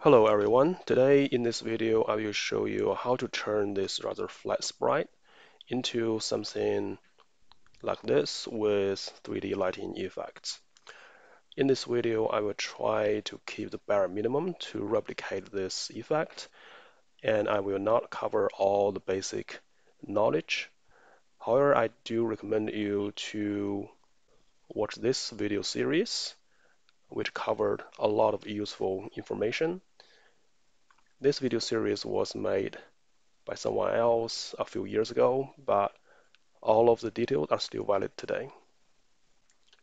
Hello everyone, today in this video I will show you how to turn this rather flat sprite into something like this with 3D lighting effects. In this video I will try to keep the bare minimum to replicate this effect, and I will not cover all the basic knowledge. However, I do recommend you to watch this video series which covered a lot of useful information. This video series was made by someone else a few years ago, but all of the details are still valid today.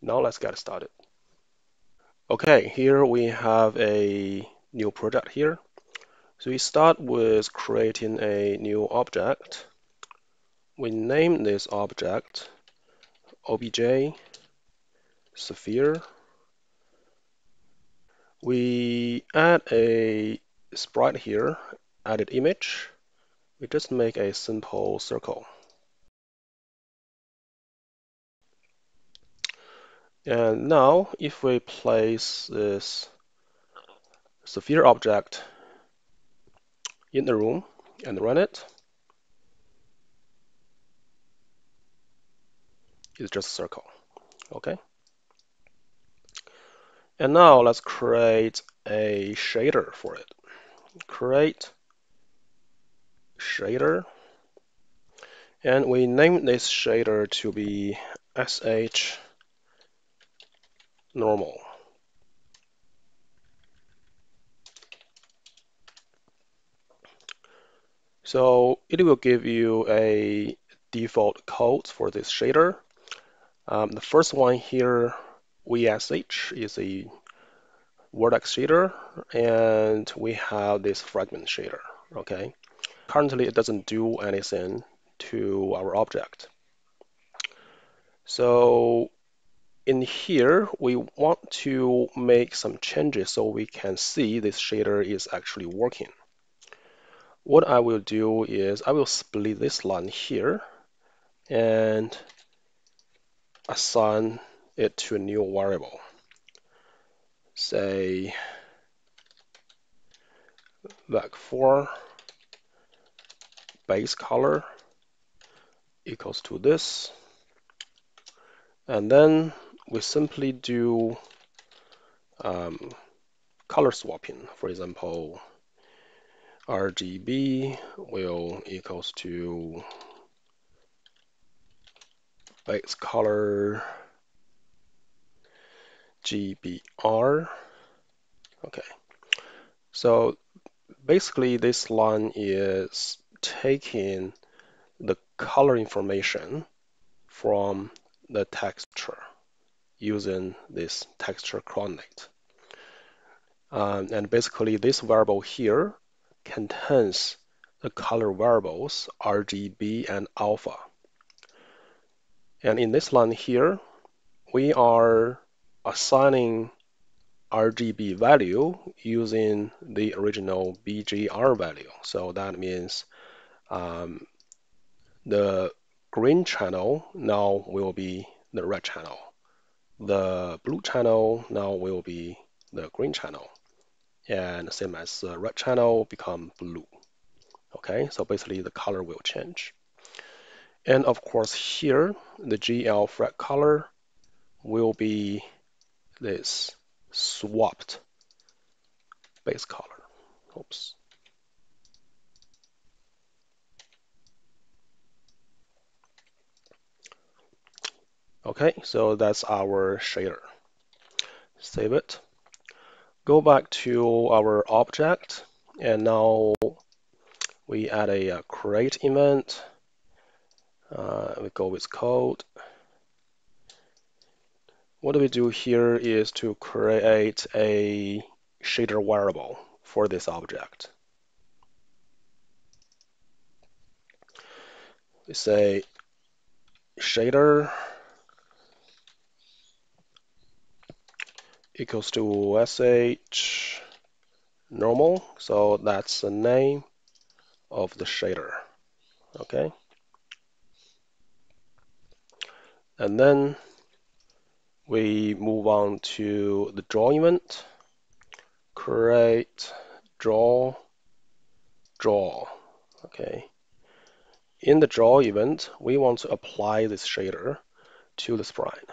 Now let's get started. Okay, here we have a new project here. So we start with creating a new object. We name this object obj sphere. We add a sprite here, added image. We just make a simple circle. And now if we place this sphere object in the room and run it, it's just a circle. Okay. And now let's create a shader for it. Create shader. And we name this shader to be sh normal. So it will give you a default code for this shader. The first one here, VSH, is a vertex shader, and we have this fragment shader. Okay. Currently, it doesn't do anything to our object. So in here, we want to make some changes so we can see this shader is actually working. What I will do is I will split this line here and assign it to a new variable. Say vec4 base color equals to this. And then we simply do color swapping. For example, RGB will equals to base color GBR. Okay, so basically this line is taking the color information from the texture using this texture coordinate. And basically this variable here contains the color variables RGB and alpha. And in this line here, we are assigning RGB value using the original BGR value. So that means the green channel now will be the red channel. The blue channel now will be the green channel. And same as the red channel become blue. Okay, so basically the color will change. And of course here, the GL flag color will be this swapped base color. Oops. Okay, so that's our shader. Save it. Go back to our object, and now we add a create event. We go with code. What we do here is to create a shader variable for this object. We say shader equals to sh normal, so that's the name of the shader. Okay, and then we move on to the draw event. Create draw, draw. Okay. In the draw event, we want to apply this shader to the sprite.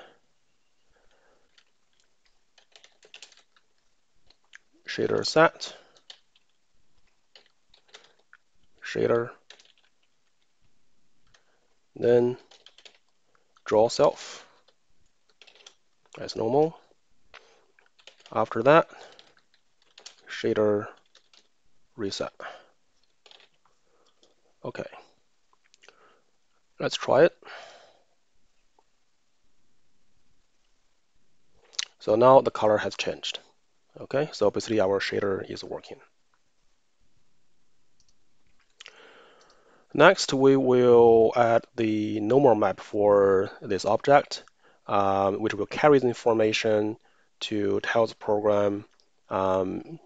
Shader set, shader, then draw self as normal. After that, shader reset. Okay, let's try it. So now the color has changed. Okay, so basically our shader is working. Next, we will add the normal map for this object, which will carry the information to tell the program the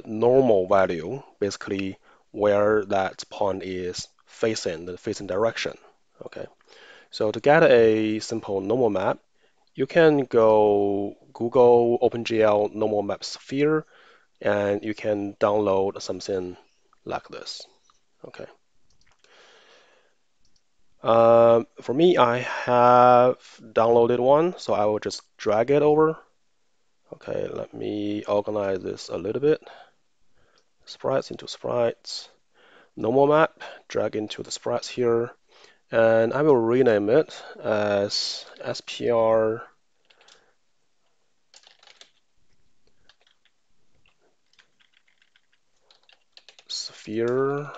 normal value, basically where that point is facing, the facing direction. Okay, so to get a simple normal map, you can go Google OpenGL normal map sphere, and you can download something like this. Okay. For me, I have downloaded one, so I will just drag it over. Okay, let me organize this a little bit. Sprites into sprites. Normal map, drag into the sprites here, and I will rename it as SPR sphere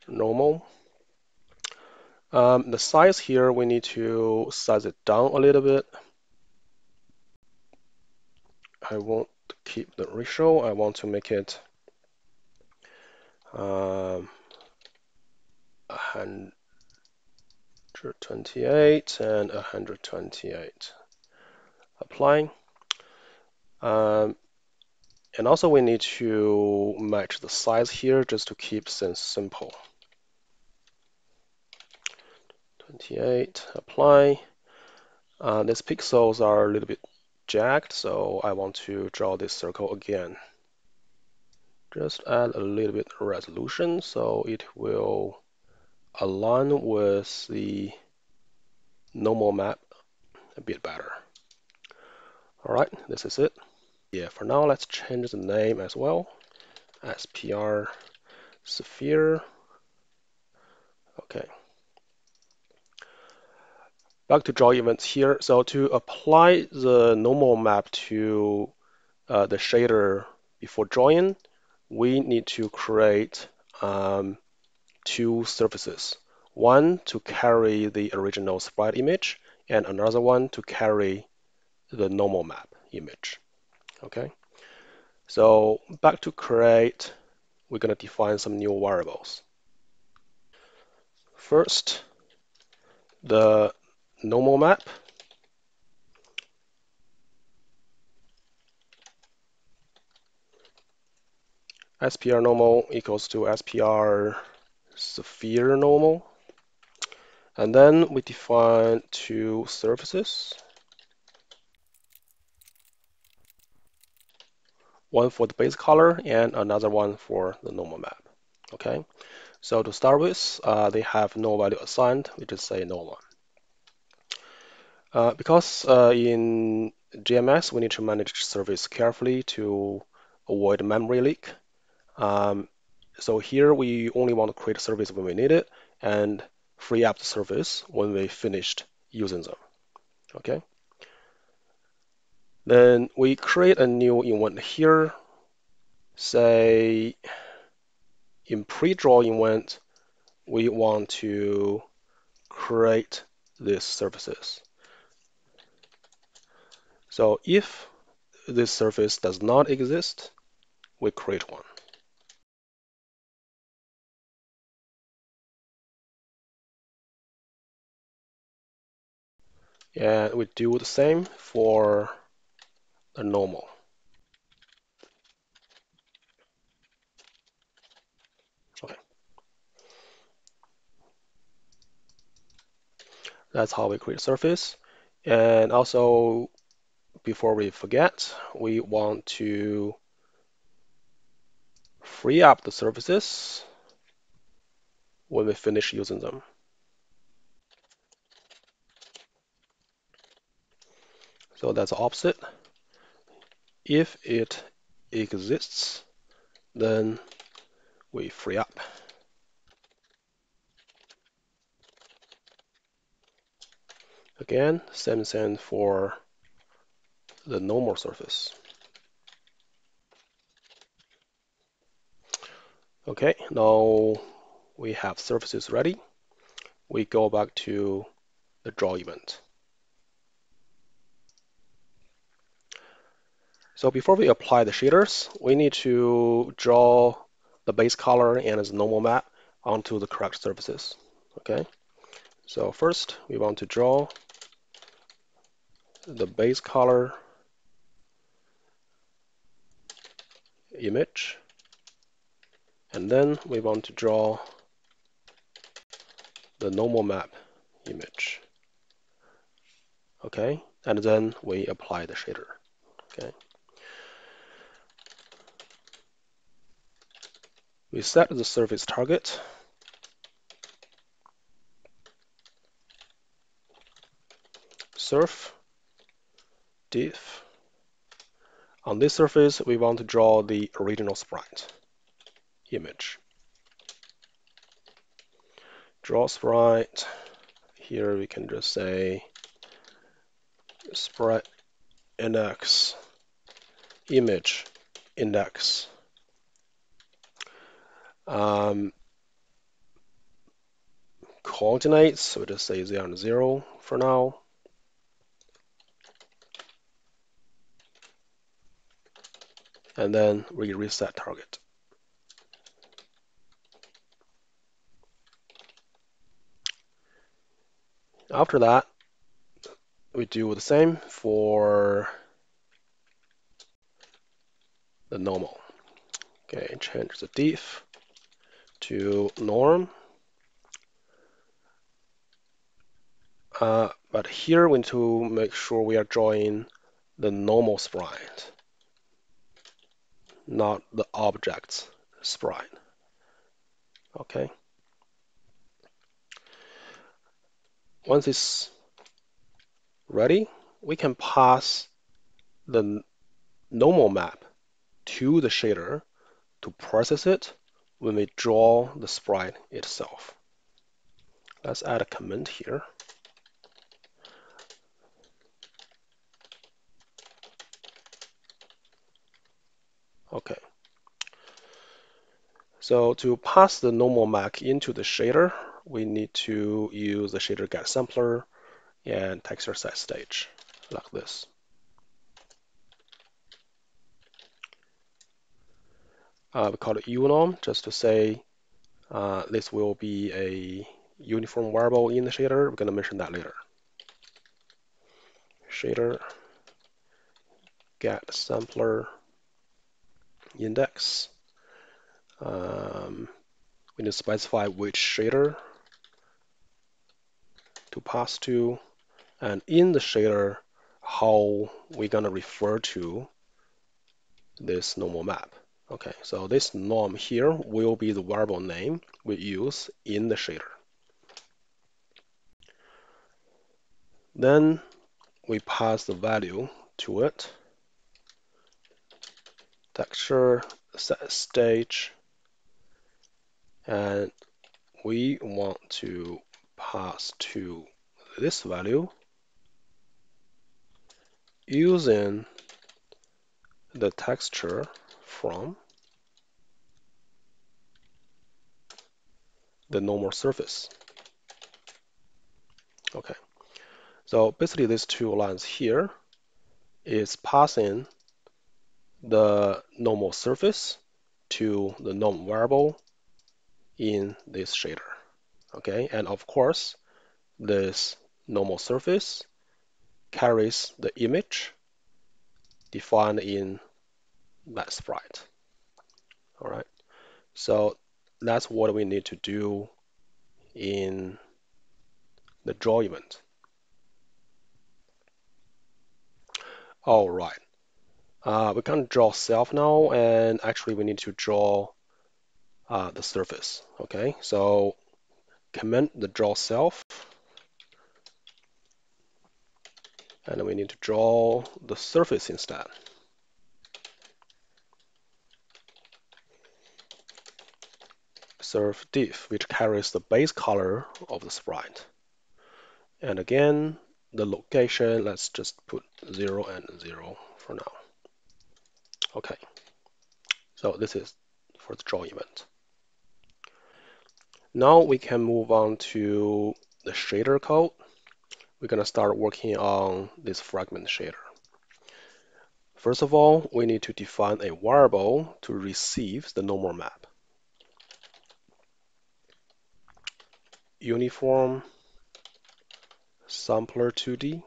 normal. The size here, we need to size it down a little bit. I won't keep the ratio. I want to make it 128 and 128. Applying. And also we need to match the size here just to keep things simple. 28, apply. These pixels are a little bit jagged, so I want to draw this circle again. Just add a little bit resolution so it will align with the normal map a bit better. All right, this is it. Yeah, for now, let's change the name as well. SPR sphere. Okay. Back to draw events here. So to apply the normal map to the shader before drawing, we need to create two surfaces. One to carry the original sprite image, and another one to carry the normal map image. Okay. So back to create, we're going to define some new variables. First, the normal map. SPR normal equals to SPR sphere normal. And then we define two surfaces. One for the base color and another one for the normal map. Okay, so to start with, they have no value assigned. We just say no one. Because in GMS, we need to manage service carefully to avoid memory leak. So here we only want to create a service when we need it and free up the service when we finished using them. Okay. Then we create a new event here. Say in pre-draw event, we want to create these services. So if this service does not exist, we create one. And we do the same for the normal. Okay. That's how we create a surface. And also before we forget, we want to free up the surfaces when we finish using them. So that's opposite. If it exists, then we free up. Again, same thing for the normal surface. Okay, now we have surfaces ready. We go back to the draw event. So before we apply the shaders, we need to draw the base color and its normal map onto the correct surfaces. Okay, so first we want to draw the base color image, and then we want to draw the normal map image. Okay, and then we apply the shader. Okay, we set the surface target. Surf diff. On this surface, we want to draw the original sprite image. Draw sprite. Here we can just say sprite index image index. Coordinates, so just say 0 and 0 for now. And then we reset target. After that, we do the same for the normal. Okay, change the diff to norm. But here we need to make sure we are drawing the normal sprite, not the object's sprite. Okay. Once it's ready, we can pass the normal map to the shader to process it when we draw the sprite itself. Let's add a comment here. Okay. So to pass the normal map into the shader, we need to use the shader get sampler and texture set stage like this. We call it unorm just to say this will be a uniform variable in the shader. We're going to mention that later. Shader get sampler index. We need to specify which shader to pass to, and in the shader, how we're going to refer to this normal map. Okay, so this norm here will be the variable name we use in the shader. Then we pass the value to it. Texture set stage, and we want to pass to this value using the texture from the normal surface. Okay, so basically these two lines here is passing the normal surface to the norm variable in this shader. Okay, and of course, this normal surface carries the image defined in that sprite. All right, so that's what we need to do in the draw event. All right. We can draw self now, and actually we need to draw the surface. Okay, so comment the draw self, and we need to draw the surface instead. Surf diff, which carries the base color of the sprite. And again, the location, let's just put 0 and 0 for now. Okay, so this is for the draw event. Now we can move on to the shader code. We're going to start working on this fragment shader. First of all, we need to define a variable to receive the normal map. Uniform sampler 2D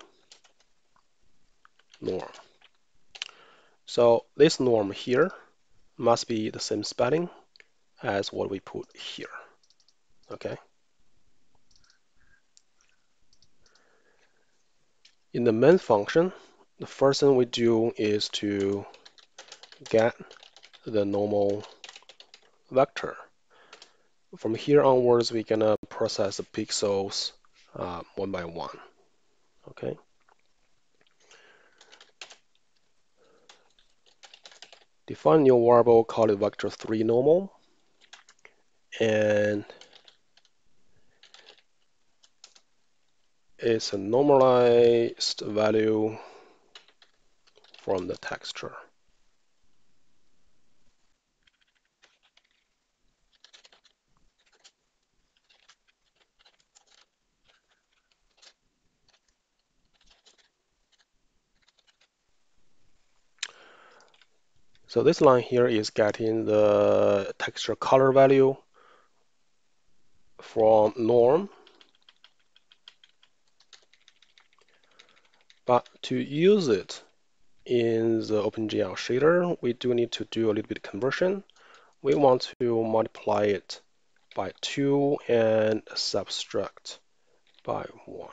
norm. So this norm here must be the same spelling as what we put here. Okay. In the main function, the first thing we do is to get the normal vector. From here onwards, we're gonna process the pixels one by one. Okay. Define new variable, call it vector3 normal, and it's a normalized value from the texture. So this line here is getting the texture color value from norm. But to use it in the OpenGL shader, we do need to do a little bit of conversion. We want to multiply it by 2 and subtract by 1.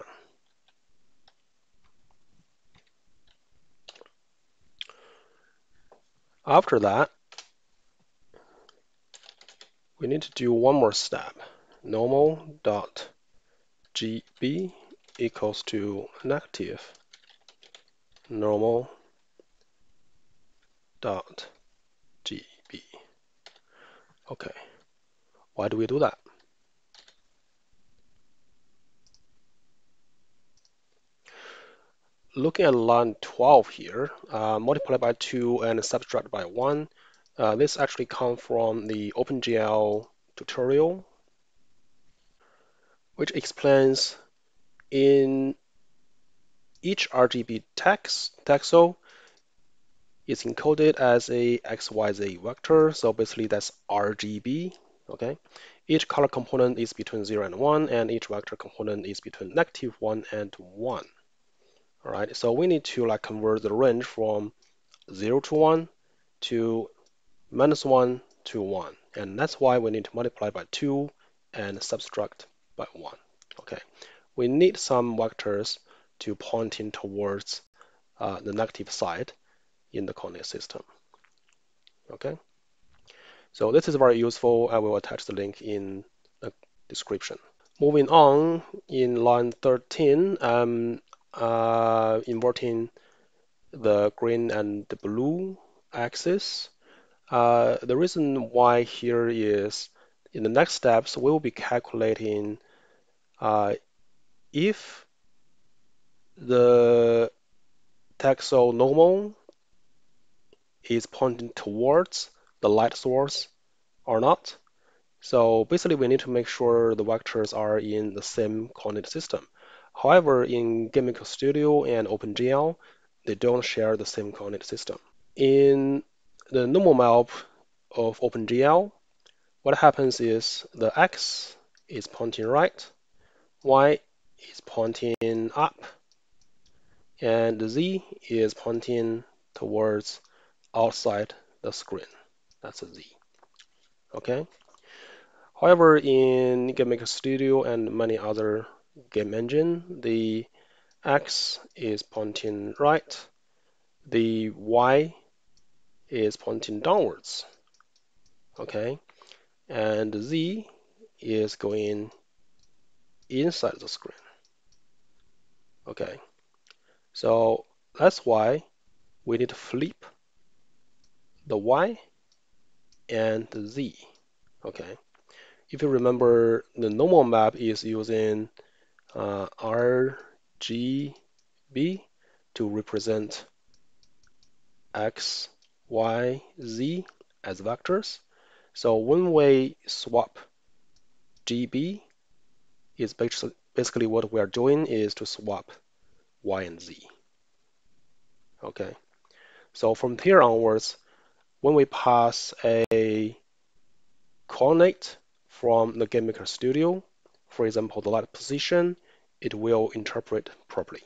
After that, we need to do one more step. Normal.gb equals to negative normal.gb. Okay, why do we do that? Looking at line 12 here, multiply by 2 and subtract by 1. This actually comes from the OpenGL tutorial, which explains in each RGB texel is encoded as a XYZ vector. So basically that's RGB. Okay. Each color component is between 0 and 1, and each vector component is between -1 and 1. All right. So we need to like convert the range from 0 to 1 to -1 to 1. And that's why we need to multiply by 2 and subtract by 1. Okay. We need some vectors to pointing towards the negative side in the coordinate system. Okay. So this is very useful. I will attach the link in the description. Moving on, in line 13, I'm inverting the green and the blue axis. The reason why here is in the next steps, we'll be calculating if the texel normal is pointing towards the light source or not. So basically, we need to make sure the vectors are in the same coordinate system. However, in GameMaker Studio and OpenGL, they don't share the same coordinate system. In the normal map of OpenGL, what happens is the X is pointing right, Y is pointing up, and the Z is pointing towards outside the screen. That's a Z. Okay. However, in GameMaker Studio and many other game engine, the X is pointing right, the Y is pointing downwards, okay? And Z is going inside the screen, okay? So that's why we need to flip the Y and the Z, okay? If you remember, the normal map is using RGB to represent X, Y, Z as vectors. So when we swap GB, is basically what we are doing is to swap Y and Z. Okay. So from here onwards, when we pass a coordinate from the GameMaker Studio, for example, the light position, it will interpret properly.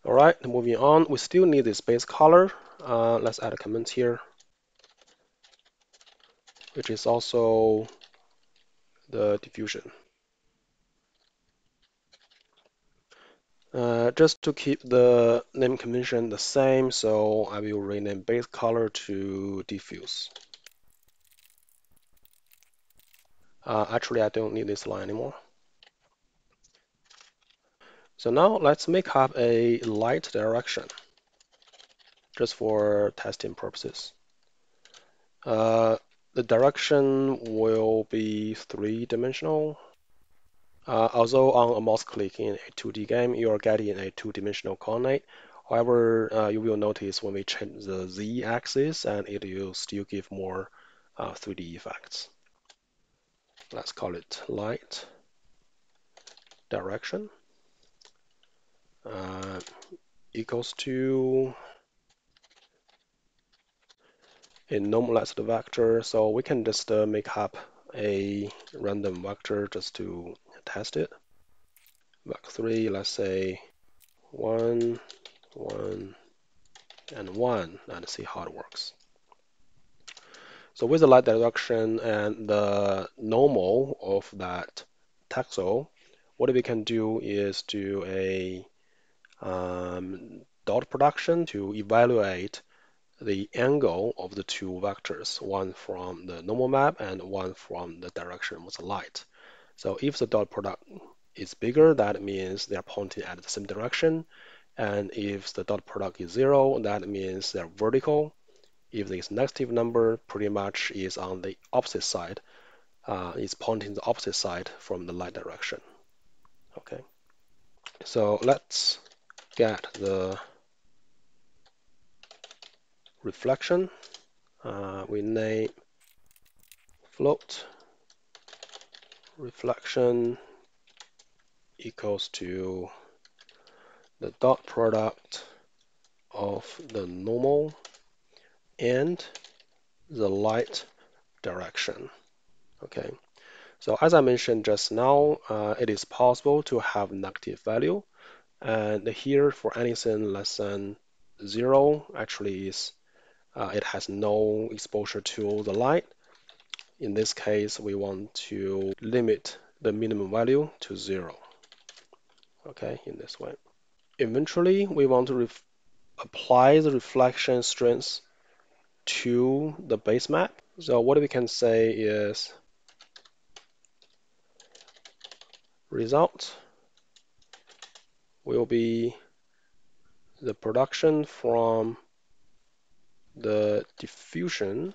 All right, moving on, we still need this base color. Let's add a comment here, which is also the diffusion. Just to keep the name convention the same, so I will rename base color to diffuse. Actually, I don't need this line anymore. So now let's make up a light direction, just for testing purposes. The direction will be three-dimensional. Although on a mouse click in a 2D game, you are getting a two-dimensional coordinate. However, you will notice when we change the z-axis, and it will still give more 3D effects. Let's call it light direction equals to a normalized vector. So we can just make up a random vector just to test it. Vec3, let's say 1, 1, and 1, and see how it works. So with the light direction and the normal of that texel, what we can do is do a dot production to evaluate the angle of the two vectors, one from the normal map and one from the direction with the light. So if the dot product is bigger, that means they are pointing at the same direction. And if the dot product is 0, that means they're vertical. If this negative number pretty much is on the opposite side, it's pointing the opposite side from the light direction. Okay, so let's get the reflection. We name float reflection equals to the dot product of the normal and the light direction. Okay, so as I mentioned just now, it is possible to have negative value, and here for anything less than 0 actually is it has no exposure to the light. In this case, we want to limit the minimum value to 0. Okay, in this way. Eventually, we want to apply the reflection strength to the base map. So what we can say is result will be the production from the diffusion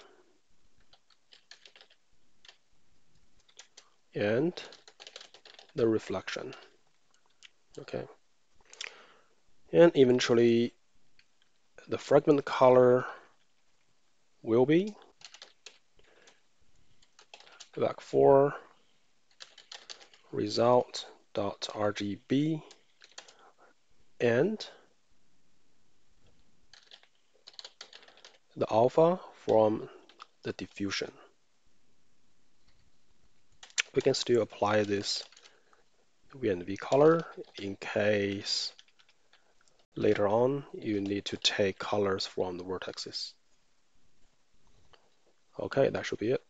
and the reflection. Okay, and eventually the fragment color will be vec4 result.rgb and the alpha from the diffusion. We can still apply this V and V color in case later on you need to take colors from the vertices. Okay, that should be it.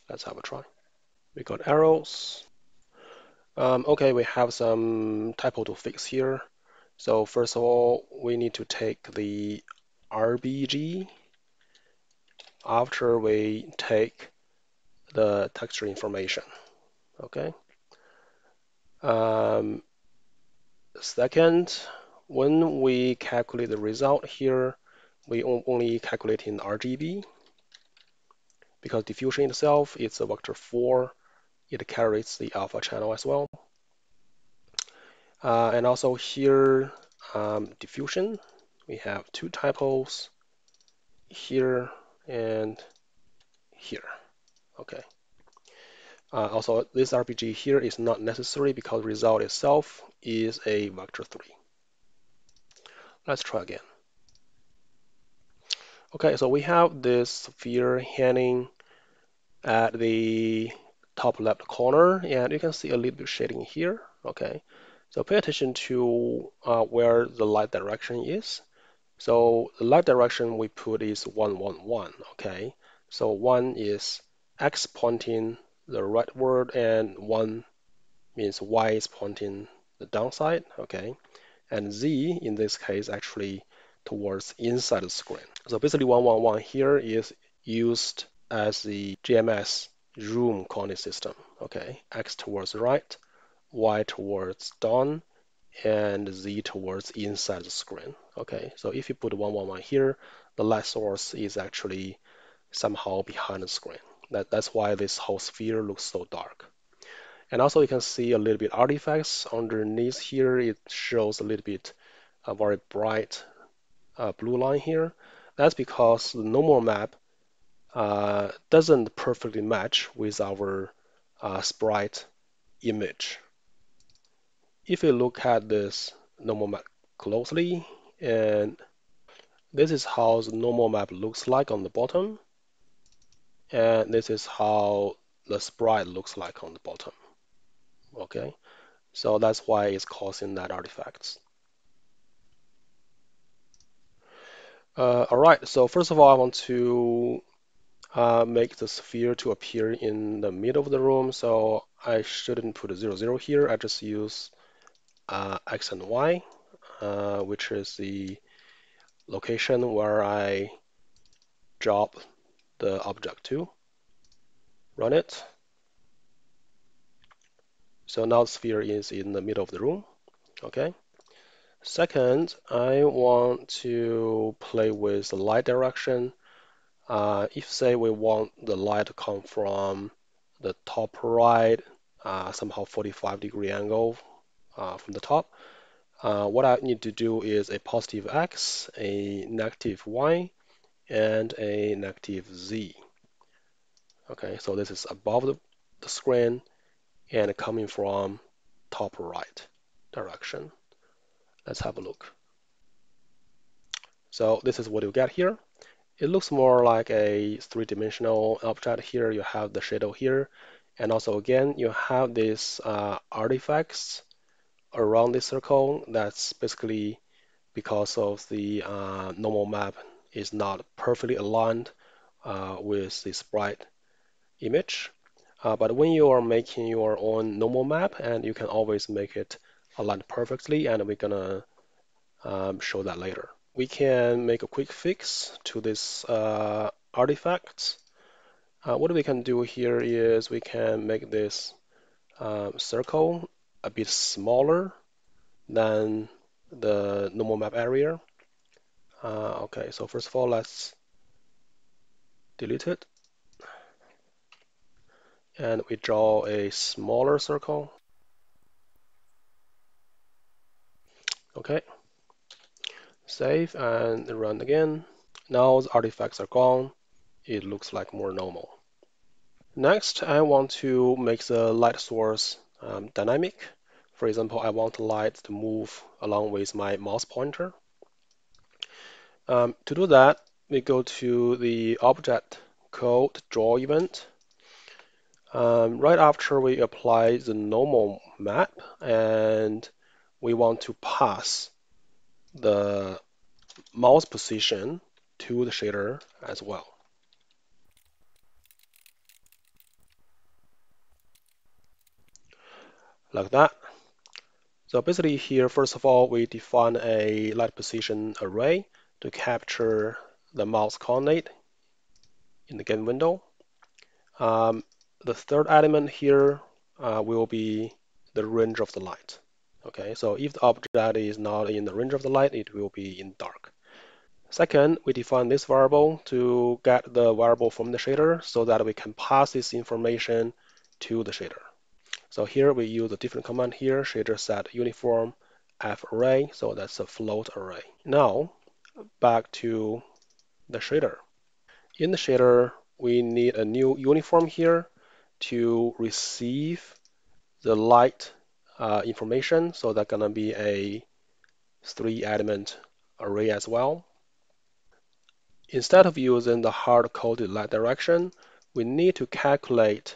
Let's have a try. We got arrows. Okay, we have some typo to fix here. So first of all, we need to take the RBG after we take the texture information. Okay. Second, when we calculate the result here, we only calculate in RGB because diffusion itself is a vector 4. It carries the alpha channel as well. And also here, diffusion, we have two typos here and here. Okay. Also, this RPG here is not necessary because result itself is a vector 3. Let's try again. Okay, so we have this sphere hanging at the top left corner, and you can see a little bit shading here. Okay, so pay attention to where the light direction is. So the light direction we put is 1, 1, 1. Okay, so 1 is x pointing the rightward, and 1 means y is pointing the downside. Okay, and z in this case actually towards inside the screen. So basically 111 here is used as the GMS room coordinate system. Okay, x towards right, y towards down, and z towards inside the screen. Okay, so if you put 111 here, the light source is actually somehow behind the screen. That's why this whole sphere looks so dark. And also you can see a little bit artifacts underneath here. It shows a little bit a very bright blue line here. That's because the normal map doesn't perfectly match with our sprite image. If you look at this normal map closely, and this is how the normal map looks like on the bottom, and this is how the sprite looks like on the bottom. Okay, so that's why it's causing that artifacts. All right, so first of all, I want to make the sphere to appear in the middle of the room. So I shouldn't put a 0, 0 here. I just use X and Y, which is the location where I drop the object to. Run it. So now the sphere is in the middle of the room. Okay. Second, I want to play with the light direction. If say we want the light to come from the top right, somehow 45-degree angle from the top, what I need to do is a positive X, a negative Y, and a negative Z. Okay, so this is above the screen and coming from top right direction. Let's have a look. So this is what you get here. It looks more like a three-dimensional object here. You have the shadow here. And also, again, you have these artifacts around this circle. That's basically because of the normal map is not perfectly aligned with the sprite image. But when you are making your own normal map, and you can always make it aligned perfectly, and we're gonna show that later. We can make a quick fix to this artifact. What we can do here is we can make this circle a bit smaller than the normal map area. Okay, so first of all, let's delete it. And we draw a smaller circle. Okay, save and run again. Now the artifacts are gone. It looks like more normal. Next, I want to make the light source dynamic. For example, I want the light to move along with my mouse pointer. To do that, we go to the object called draw event. Right after we apply the normal map, and we want to pass the mouse position to the shader as well. Like that. So basically here, first of all, we define a light position array to capture the mouse coordinate in the game window. The third element here will be the range of the light. Okay, so if the object is not in the range of the light, it will be in dark. Second, we define this variable to get the variable from the shader so that we can pass this information to the shader. So here we use a different command here, shader set uniform f array, so that's a float array. Now, back to the shader. In the shader, we need a new uniform here to receive the light information, so that's gonna be a 3-element array as well. Instead of using the hard-coded light direction, we need to calculate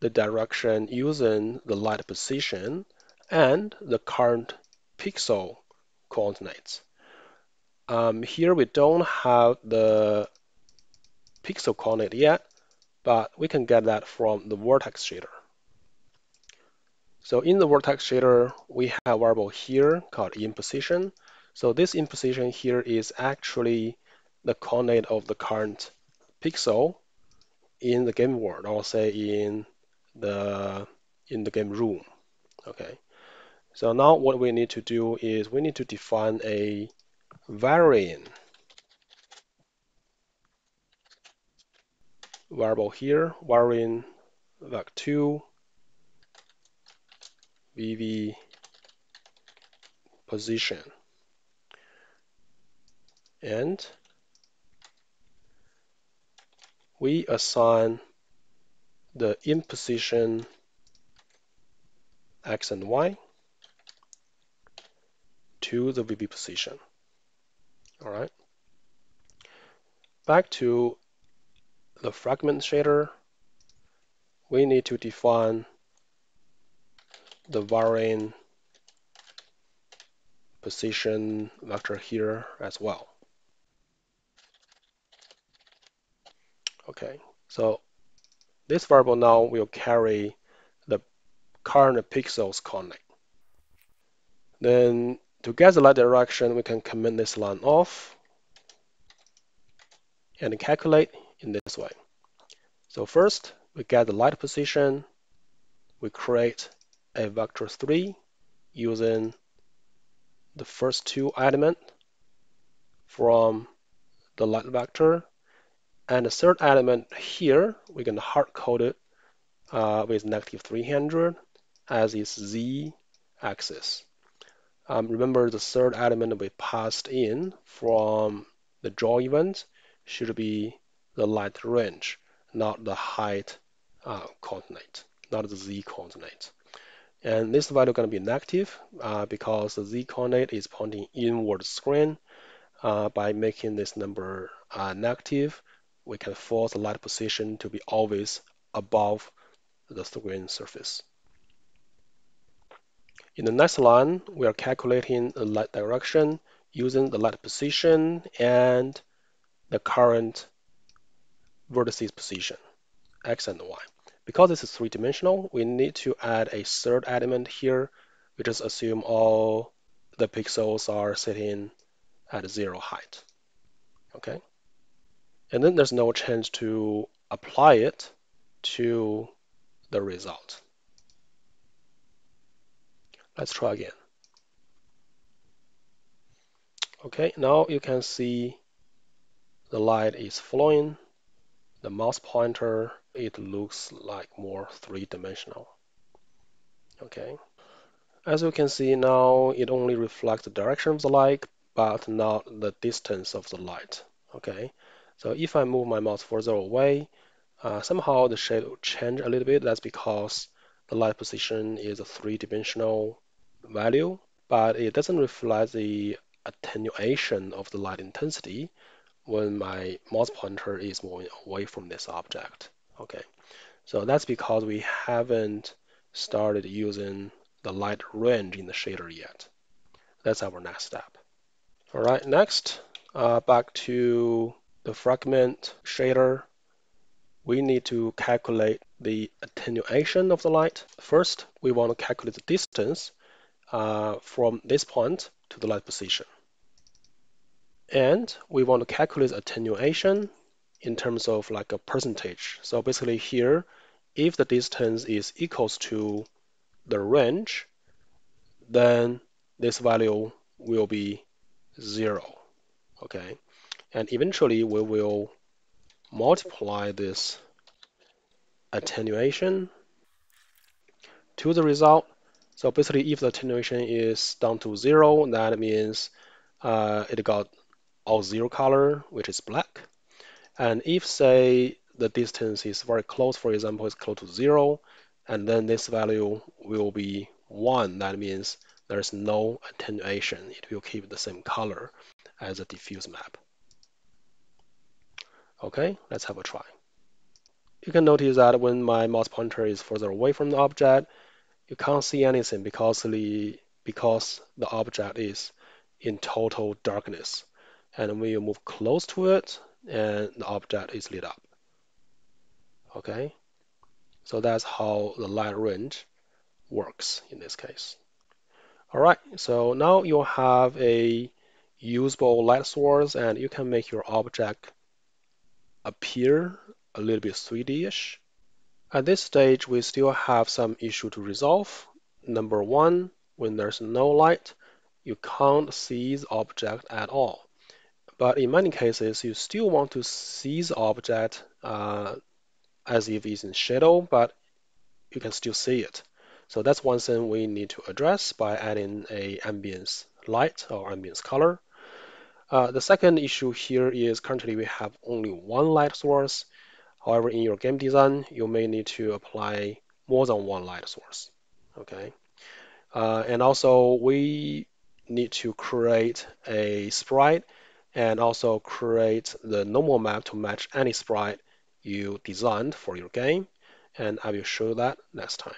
the direction using the light position and the current pixel coordinates. Here we don't have the pixel coordinate yet, but we can get that from the vertex shader. So in the vertex shader, we have a variable here called inPosition. So this inPosition here is actually the coordinate of the current pixel in the game world, or say in the game room. Okay. So now what we need to do is we need to define a variant variable here, variant vec2 vv position, and we assign the in position x and y to the vv position. All right. Back to the fragment shader, we need to define the variant position vector here as well. Okay, so this variable now will carry the current pixels coordinate. Then to get the light direction, we can comment this line off and calculate in this way. So first, we get the light position. We create a vector 3 using the first 2 elements from the light vector. And the third element here, we're going to hard code it with -300 as its z-axis. Remember, the third element we passed in from the draw event should be the light range, not the height coordinate, not the z coordinate. And this value is going to be negative because the z coordinate is pointing inward screen. By making this number negative, we can force the light position to be always above the screen surface. In the next line, we are calculating the light direction using the light position and the current vertices position, x and y. Because this is 3-dimensional, we need to add a third element here. We just assume all the pixels are sitting at 0 height. Okay? And then there's no chance to apply it to the result. Let's try again. Okay, now you can see the light is flowing. The mouse pointer, it looks like more 3-dimensional. Okay. As you can see now, it only reflects the direction of the light, but not the distance of the light. Okay. So if I move my mouse further away, somehow the shade will change a little bit. That's because the light position is a 3-dimensional value, but it doesn't reflect the attenuation of the light intensity when my mouse pointer is moving away from this object. Okay, so that's because we haven't started using the light range in the shader yet. That's our next step. All right, next, back to the fragment shader. We need to calculate the attenuation of the light. First, we want to calculate the distance from this point to the light position. And we want to calculate attenuation in terms of like a percentage. So basically here, if the distance is equals to the range, then this value will be 0. Okay, and eventually we will multiply this attenuation to the result. So basically, if the attenuation is down to 0, that means it got all 0 color, which is black. And if, say, the distance is very close, for example, it's close to 0, and then this value will be 1, that means there's no attenuation. It will keep the same color as a diffuse map. Okay, let's have a try. You can notice that when my mouse pointer is further away from the object, you can't see anything because the object is in total darkness. And when you move close to it, and the object is lit up. Okay, so that's how the light range works in this case. All right, so now you have a usable light source, and you can make your object appear a little bit 3D-ish. At this stage, we still have some issue to resolve. Number one, when there's no light, you can't see the object at all. But in many cases, you still want to see the object as if it's in shadow, but you can still see it. So that's one thing we need to address by adding a ambience light or ambience color. The second issue here is currently we have only one light source. However, in your game design, you may need to apply more than one light source. Okay, and also we need to create a sprite and also create the normal map to match any sprite you designed for your game. And I will show that next time.